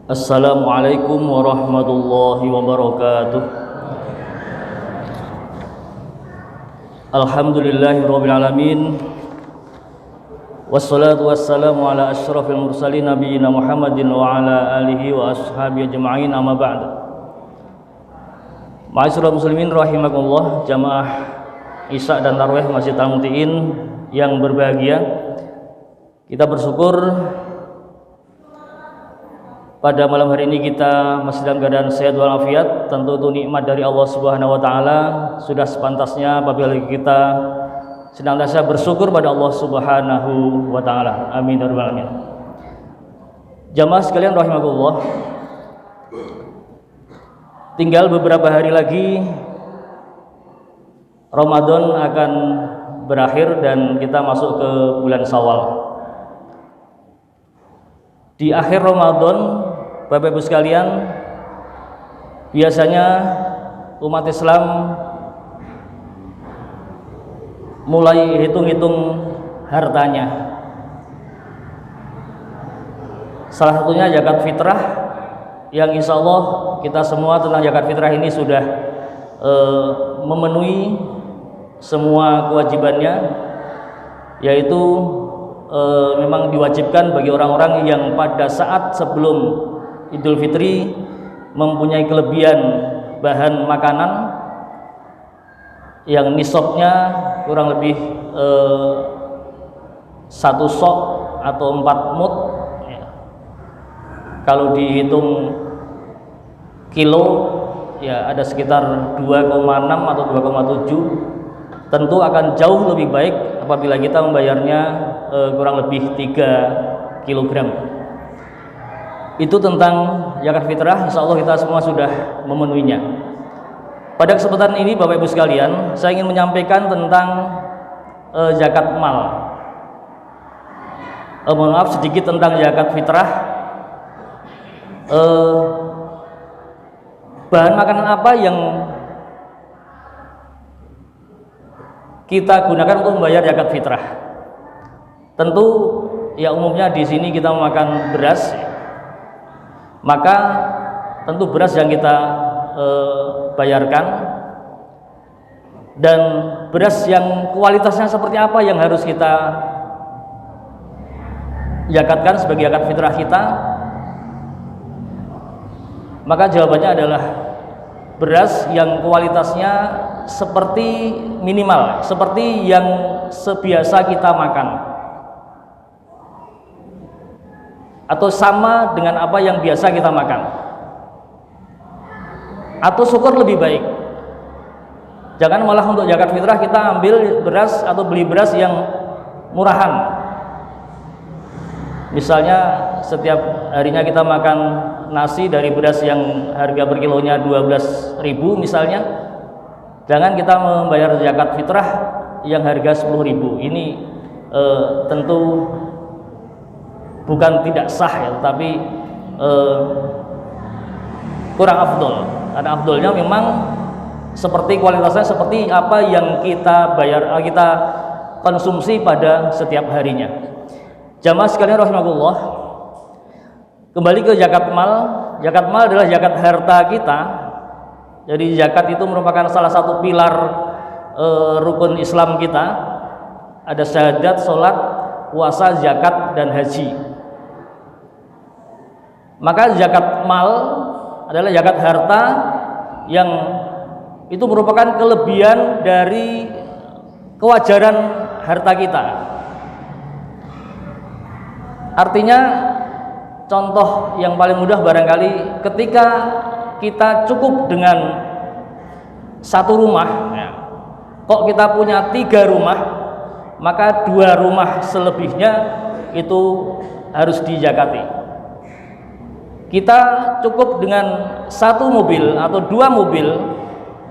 Assalamualaikum warahmatullahi wabarakatuh. Alhamdulillahirabbil alamin. Wassalatu wassalamu ala asyrafil mursalin nabiyina Muhammadin wa ala alihi wa ashabihi ajma'in, amma ba'd. Ma'asyiral muslimin rahimakumullah, jamaah Isya dan Tarawih Masjid Al-Mutiin yang berbahagia. Kita bersyukur pada malam hari ini kita masih dalam keadaan sehat walafiat. Tentu itu nikmat dari Allah Subhanahu wa taala. Sudah sepantasnya apabila kita senantiasa bersyukur pada Allah Subhanahu wa taala. Amin ya rabbal alamin. Jamaah sekalian rahimakumullah, tinggal beberapa hari lagi Ramadan akan berakhir dan kita masuk ke bulan Syawal. Di akhir Ramadan, Bapak Ibu sekalian, biasanya umat Islam mulai hitung-hitung hartanya. Salah satunya zakat fitrah, yang insya Allah kita semua tentang zakat fitrah ini sudah memenuhi semua kewajibannya, yaitu memang diwajibkan bagi orang-orang yang pada saat sebelum Idul Fitri mempunyai kelebihan bahan makanan yang nisabnya kurang lebih 1 sok atau 4 mud ya. Kalau dihitung kilo ya ada sekitar 2,6 atau 2,7. Tentu akan jauh lebih baik apabila kita membayarnya kurang lebih 3 kg. Itu tentang zakat fitrah. Insya Allah kita semua sudah memenuhinya. Pada kesempatan ini Bapak Ibu sekalian, saya ingin menyampaikan tentang zakat mal. Mohon maaf sedikit tentang zakat fitrah. Bahan makanan apa yang kita gunakan untuk membayar zakat fitrah? Tentu ya umumnya di sini kita memakan beras, maka tentu beras yang kita bayarkan, dan beras yang kualitasnya seperti apa yang harus kita zakatkan sebagai zakat fitrah kita. Maka jawabannya adalah beras yang kualitasnya seperti minimal, seperti yang sebiasa kita makan, atau sama dengan apa yang biasa kita makan, atau syukur lebih baik. Jangan malah untuk zakat fitrah kita ambil beras atau beli beras yang murahan. Misalnya setiap harinya kita makan nasi dari beras yang harga per kilonya 12.000 misalnya, jangan kita membayar zakat fitrah yang harga 10.000. Ini tentu bukan tidak sah ya, tetapi kurang afdol. Karena afdolnya memang seperti kualitasnya seperti apa yang kita bayar, kita konsumsi pada setiap harinya. Jamaah sekalian rahimakumullah, kembali ke zakat mal. Zakat mal adalah zakat harta kita. Jadi zakat itu merupakan salah satu pilar rukun Islam kita. Ada syahadat, sholat, puasa, zakat, dan haji. Maka zakat mal adalah zakat harta yang itu merupakan kelebihan dari kewajaran harta kita. Artinya, contoh yang paling mudah barangkali ketika kita cukup dengan 1 rumah ya, kok kita punya 3 rumah, maka 2 rumah selebihnya itu harus dizakati. Kita cukup dengan 1 mobil atau 2 mobil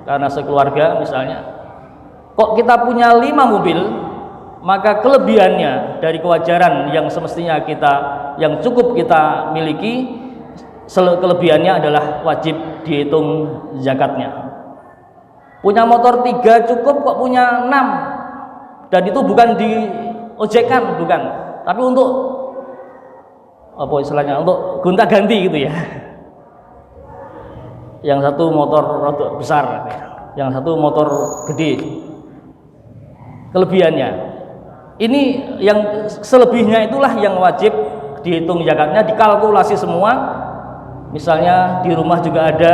karena sekeluarga misalnya, kok kita punya 5 mobil, maka kelebihannya dari kewajaran yang semestinya kita, yang cukup kita miliki, kelebihannya adalah wajib dihitung zakatnya. Punya motor 3 cukup, kok punya 6, dan itu bukan diojekkan, bukan, tapi untuk apa istilahnya, untuk gonta-ganti gitu ya. Yang satu motor roda besar, yang satu motor gede. Kelebihannya ini, yang selebihnya itulah yang wajib dihitung zakatnya, dikalkulasi semua. Misalnya di rumah juga ada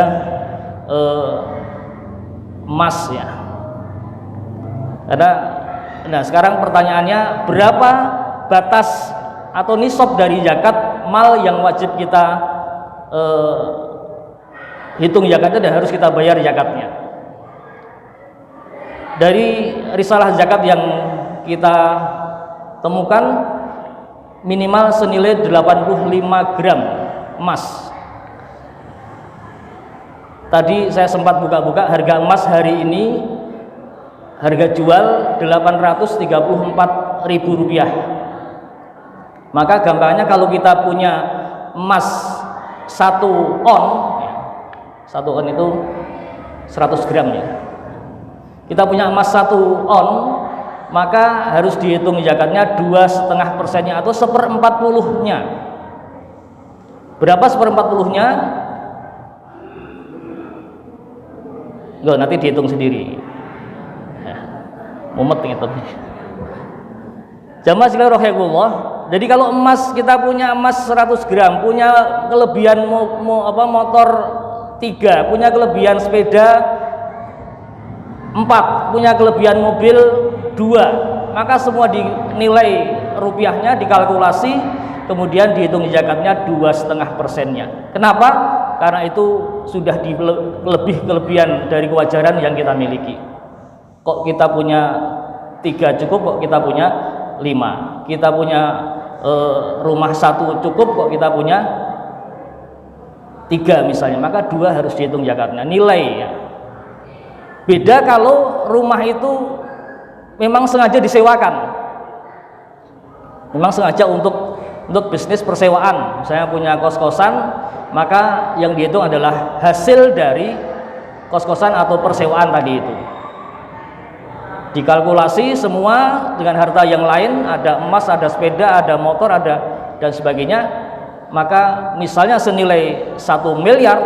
emas ya. Nah sekarang pertanyaannya, berapa batas atau nisab dari zakat mal yang wajib kita hitung zakatnya dan harus kita bayar zakatnya? Dari risalah zakat yang kita temukan, minimal senilai 85 gram emas. Tadi saya sempat buka-buka harga emas hari ini, harga jual Rp834.000. Maka gampangnya kalau kita punya emas 1 on, 1 on itu 100 gram ya. Kita punya emas 1 on, maka harus dihitung zakatnya 2,5%-nya atau 1/40-nya. Berapa 1/40-nya? Loh, nanti dihitung sendiri. Ya, mumet gitu. Jamaah sekalian rahimahullah. Jadi kalau emas, kita punya emas 100 gram, punya kelebihan motor 3, punya kelebihan sepeda 4, punya kelebihan mobil 2, maka semua dinilai rupiahnya, dikalkulasi, kemudian dihitung zakatnya 2,5%-nya. Kenapa? Karena itu sudah lebih kelebihan dari kewajaran yang kita miliki. Kok kita punya 3 cukup, kok kita punya 5. Kita punya rumah 1 cukup, kok kita punya 3 misalnya, maka 2 harus dihitung zakatnya, nilai ya. Beda kalau rumah itu memang sengaja disewakan, memang sengaja untuk bisnis persewaan, misalnya punya kos-kosan, maka yang dihitung adalah hasil dari kos-kosan atau persewaan tadi itu. Dikalkulasi semua dengan harta yang lain, ada emas, ada sepeda, ada motor, ada dan sebagainya. Maka misalnya senilai 1 miliar,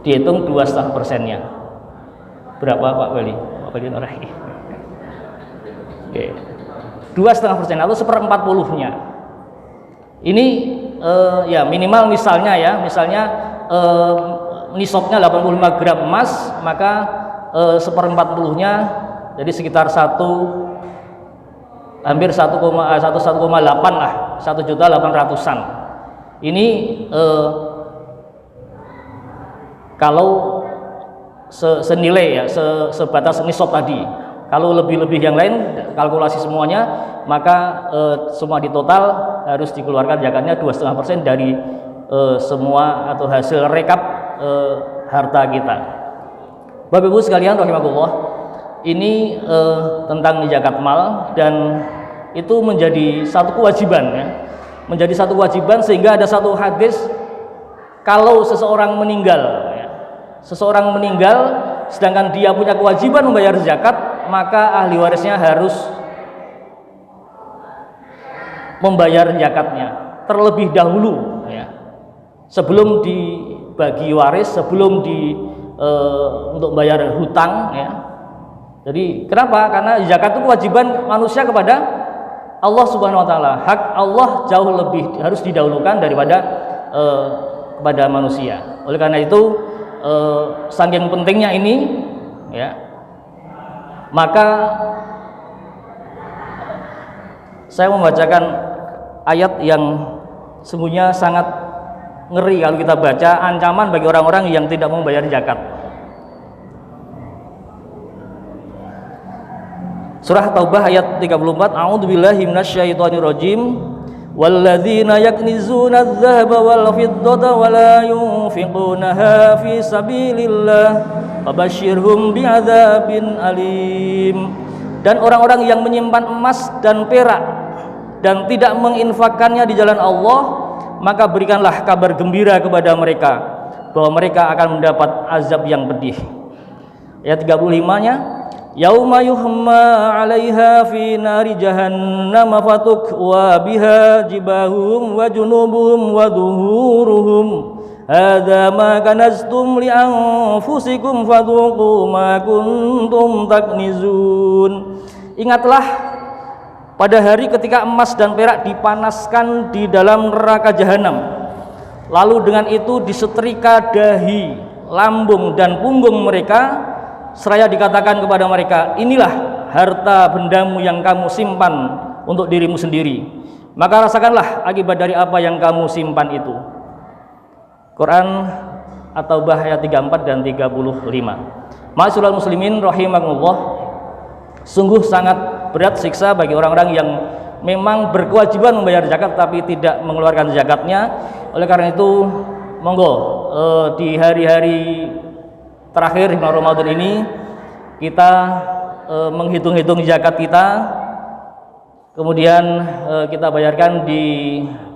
dihitung 2,5%-nya. Berapa Pak Wali? Pak Wali Nurahi. Oke. 2,5% atau 1/40-nya. Ini ya minimal misalnya ya, nisabnya 85 gram emas, maka 1/40-nya jadi sekitar hampir 1,8 lah, 1.800.000-an. Ini kalau senilai ya, sebatas nisab tadi. Kalau lebih-lebih yang lain, kalkulasi semuanya, maka semua di total harus dikeluarkan zakatnya 2,5% dari semua atau hasil rekap harta kita. Bapak Ibu sekalian rahimakumullah, ini tentang zakat mal, dan itu menjadi satu kewajiban ya. Menjadi satu kewajiban, sehingga ada satu hadis, kalau seseorang meninggal sedangkan dia punya kewajiban membayar zakat, maka ahli warisnya harus membayar zakatnya terlebih dahulu ya, sebelum dibagi waris, sebelum untuk bayar hutang ya. Jadi kenapa? Karena zakat itu kewajiban manusia kepada Allah Subhanahu wa taala. Hak Allah jauh lebih harus didahulukan daripada kepada manusia. Oleh karena itu saking pentingnya ini ya, maka saya membacakan ayat yang sungguhnya sangat ngeri kalau kita baca, ancaman bagi orang-orang yang tidak membayar zakat. Surah Taubah ayat 34, A'udzubillahi minasyaitonirrajim. Walladzina yaknizuna adh-dhahaba wal fiddata wa la yunfiqunaha fi sabilillah fabashshirhum bi'adzabin alim. Dan orang-orang yang menyimpan emas dan perak dan tidak menginfakkannya di jalan Allah, maka berikanlah kabar gembira kepada mereka bahwa mereka akan mendapat azab yang pedih. Ayat 35-nya, yauma yuhma 'alaiha fi nari jahannam fatukwa biha jibahum wa junubuhum wa dhuhuruhum hadza ma kanaztum li anfusikum fadhuqu ma kuntum taknizun. Ingatlah pada hari ketika emas dan perak dipanaskan di dalam neraka jahanam, lalu dengan itu disetrika dahi, lambung dan punggung mereka, seraya dikatakan kepada mereka, inilah harta bendamu yang kamu simpan untuk dirimu sendiri, maka rasakanlah akibat dari apa yang kamu simpan itu. Quran At-Taubah ayat 34 dan 35. Ma'asyiral muslimin rahimakumullah, sungguh sangat berat siksa bagi orang-orang yang memang berkewajiban membayar zakat tapi tidak mengeluarkan zakatnya. Oleh karena itu, monggo di hari-hari terakhir di bulan Ramadan ini kita menghitung-hitung zakat kita, kemudian kita bayarkan di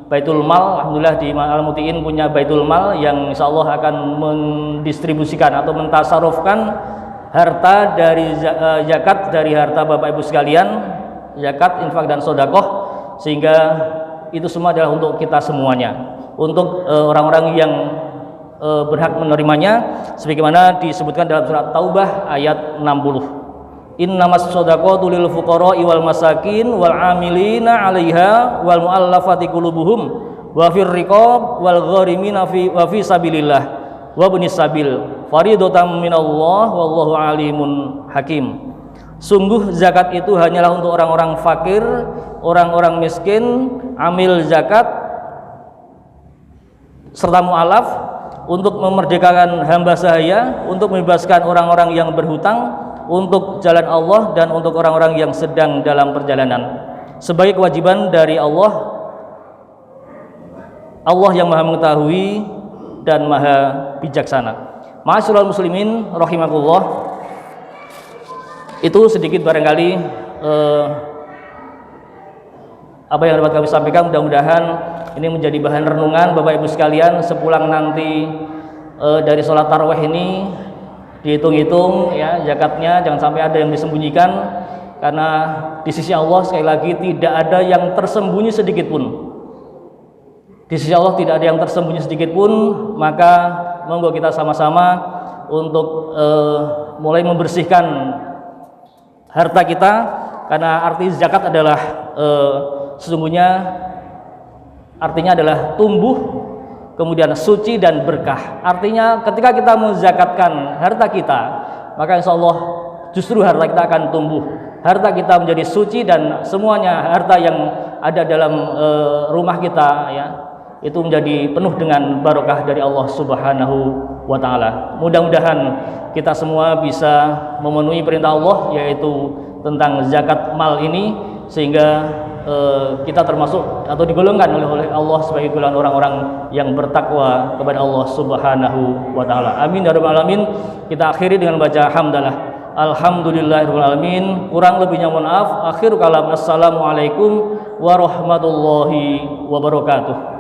Baitul Mal. Alhamdulillah di Al-Mutiin punya Baitul Mal yang insya Allah akan mendistribusikan atau mentasarufkan harta dari zakat dari harta Bapak Ibu sekalian, zakat, infak dan sodakoh, sehingga itu semua adalah untuk kita semuanya, untuk orang-orang yang berhak menerimanya, sebagaimana disebutkan dalam surat Taubah ayat 60. Innamas shadaqatu lil fuqara'i wal masakin wal 'amilina 'alaiha wal mu'allafati qulubuhum wa fir riqab wal gharimina wa fi sabilillah wa ibnis sabil fariidatan minallah wallahu alimun hakim. Sungguh zakat itu hanyalah untuk orang-orang fakir, orang-orang miskin, amil zakat serta mu'alaf, untuk memerdekakan hamba sahaya, untuk membebaskan orang-orang yang berhutang untuk jalan Allah, dan untuk orang-orang yang sedang dalam perjalanan, sebagai kewajiban dari Allah yang maha mengetahui dan maha bijaksana. Ma'asyiral muslimin rahimakumullah, itu sedikit barangkali apa yang dapat kami sampaikan. Mudah-mudahan ini menjadi bahan renungan Bapak Ibu sekalian sepulang nanti dari sholat tarawih ini. Dihitung-hitung ya zakatnya, jangan sampai ada yang disembunyikan, karena di sisi Allah sekali lagi tidak ada yang tersembunyi sedikit pun. Di sisi Allah tidak ada yang tersembunyi sedikit pun. Maka monggo kita sama-sama untuk mulai membersihkan harta kita, karena arti zakat adalah sesungguhnya artinya adalah tumbuh, kemudian suci dan berkah. Artinya ketika kita menzakatkan harta kita, maka insya Allah justru harta kita akan tumbuh, harta kita menjadi suci, dan semuanya harta yang ada dalam rumah kita ya, itu menjadi penuh dengan barokah dari Allah Subhanahu wa ta'ala. Mudah-mudahan kita semua bisa memenuhi perintah Allah, yaitu tentang zakat mal ini, sehingga kita termasuk atau digolongkan oleh Allah sebagai golongan orang-orang yang bertakwa kepada Allah Subhanahu wa ta'ala. Amin ya rabbal alamin. Kita akhiri dengan baca hamdalah. Alhamdulillahirabbil alamin. Kurang lebihnya mohon maaf. Akhir kalam, assalamualaikum warahmatullahi wabarakatuh.